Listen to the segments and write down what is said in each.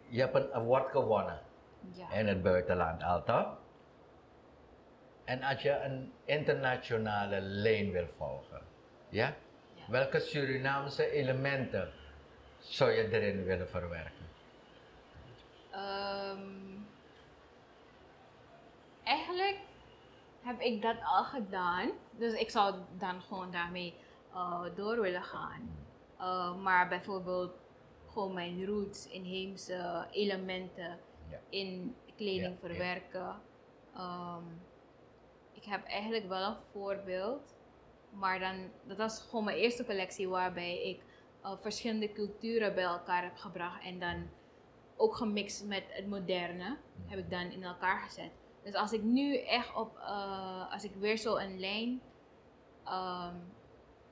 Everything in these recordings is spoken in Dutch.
je hebt een award gewonnen in het buitenland al, toch? En als je een internationale lijn wil volgen, ja? Welke Surinaamse elementen zou je erin willen verwerken? Eigenlijk heb ik dat al gedaan, dus ik zou dan gewoon daarmee door willen gaan. Maar bijvoorbeeld gewoon mijn roots, inheemse elementen in kleding verwerken. Ik heb eigenlijk wel een voorbeeld, maar dat was gewoon mijn eerste collectie waarbij ik verschillende culturen bij elkaar heb gebracht en dan ook gemixt met het moderne heb ik dan in elkaar gezet. Dus als ik nu echt als ik weer zo een lijn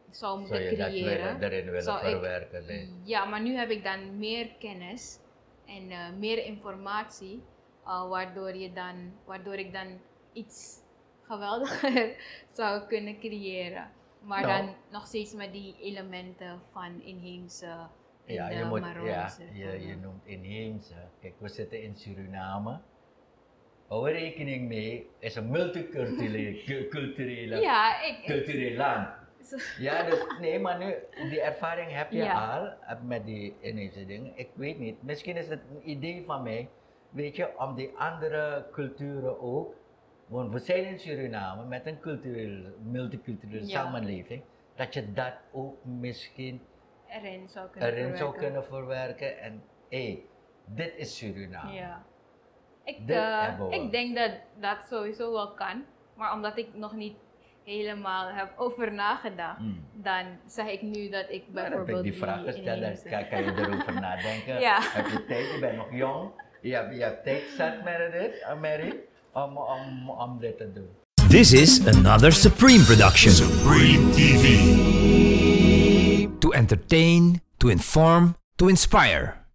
zou moeten creëren, dat erin willen verwerken? Ja, maar nu heb ik dan meer kennis en meer informatie, waardoor ik dan iets geweldiger zou kunnen creëren. Maar dan nog steeds met die elementen van inheemse en Maronische. Je noemt inheemse. Kijk, we zitten in Suriname. Hou er rekening mee, is een cultureel land. Ja, dus nee, maar nu, die ervaring heb je al met die inheemse dingen. Ik weet niet, misschien is het een idee van mij, weet je, om die andere culturen ook, want we zijn in Suriname met een multiculturele samenleving, dat je dat ook misschien erin zou kunnen verwerken en dit is Suriname. Ja. Ik denk dat dat sowieso wel kan, maar omdat ik nog niet helemaal heb over nagedacht, dan zeg ik nu dat ik bijvoorbeeld heb ik die vraag gesteld, dan kan je erover nadenken. Heb je tijd, je bent nog jong, je hebt tijd zat met dit, Mary, om dit te doen. This is another Supreme production. Supreme TV. To entertain, to inform, to inspire.